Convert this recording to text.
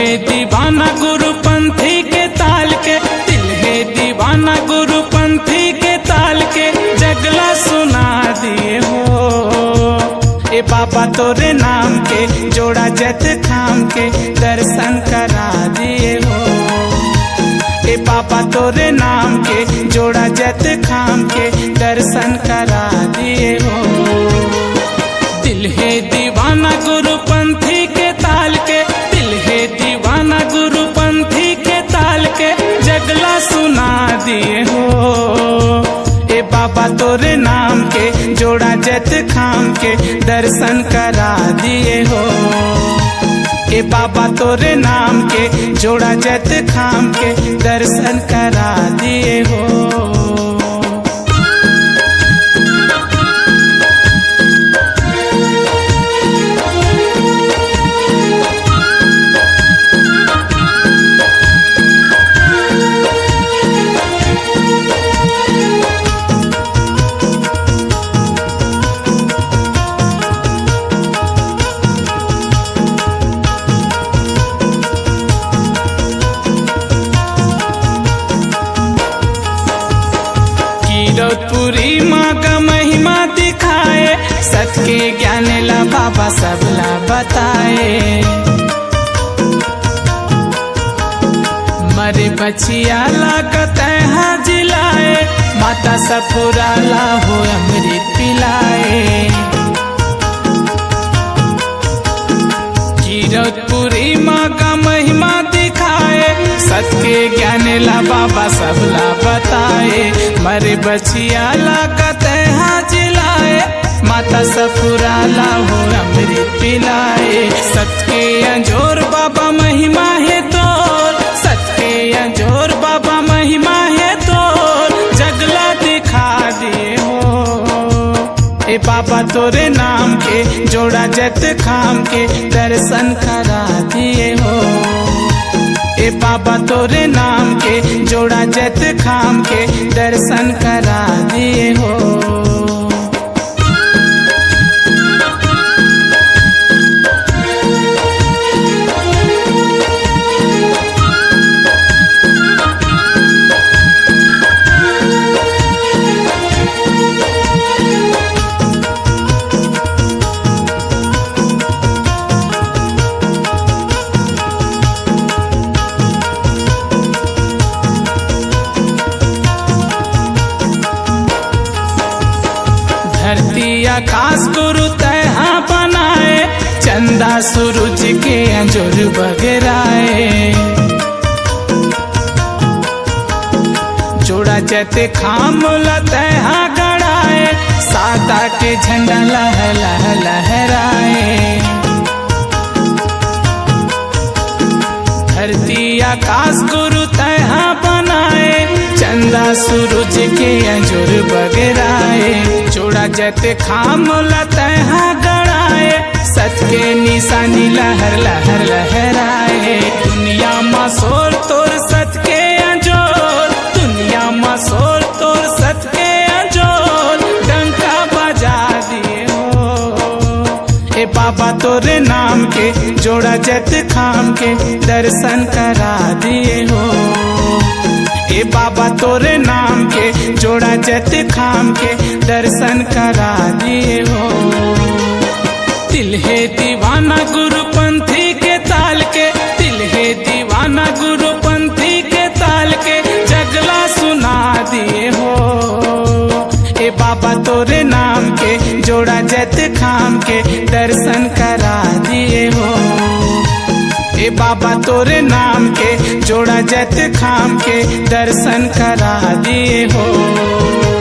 है दीवाना गुरुपंथी के ताल के, दिल है दीवाना गुरुपंथी के ताल के, जगला सुना दिए हो। ए बाबा तोरे नाम के जोड़ा जत थाम के, दर्शन करा दिए हो। ए बाबा तोरे नाम के जोड़ा जत थाम के, दर्शन करा दिए हो। दिल है दीवाना गुरुपंथी के ताल के, दिल है दीवाना गुरुपंथी के ताल के, जगला सुना दिए हो। ए बाबा तोरे नाम के जोड़ा जत खाम के, दर्शन करा दिए हो। ए बाबा तोरे नाम के जोड़ा जत खाम के, दर्शन करा दिए हो। पूरी माँ का महिमा दिखाए, सत के ज्ञान ला बाबा सबला बताए। मरे बचिया ला कतहा जिलाए, माता सफुरा ला हो अमृत पिलाए। कीरतपुरी माँ का महिमा दिखाए, सत के ज्ञान ला बाबा सबला बताए। मरे बचिया ला कतहा जिलाए, माता सफुरा ला हो अमृत पिलाए। सत के अंजोर बाबा महिमा है तोर, सत के अंजोर बाबा महिमा है तोर, जगला दिखा दिए हो। ए बाबा तोरे नाम के जोड़ा जत खाम के, दर्शन करा दिए हो। ए बाबा तोरे नाम के जोड़ा जत खाम के, दर्शन करा दिए हो। धरती आकाश गुरु तहा बनाए, चंदा सूरज के अंजोर बगराए। जोड़ा जते खाम तहा गड़ाए, सादा के झंडा लह लह लहराए। धरती आकाश गुरु तहा बनाए, चंदा सूरज के अंजोर बगराए। जोड़ा जत खाम तहा गड़ाए, सच के निशानी लहर लहर लहराए। दुनिया में शोर तोर सच के अंजोर, दुनिया में शोर तोर सच के अंजोर, डंका बजा दिए हो। ए बाबा तोरे नाम के जोड़ा जत खाम के, दर्शन करा दिए हो। ए बाबा तोरे नाम के जोड़ा जत खाम के, दर्शन करा दिए हो। दिल है दीवाना गुरुपंथी के ताल के, दिल है दीवाना गुरुपंथी के ताल के, जगला सुना दिए हो। ए बाबा तोरे नाम के जोड़ा जत खाम के, दर्शन करा दिए हो। ए बाबा तोरे नाम के जोड़ा जत खाम के, दर्शन करा दिए हो।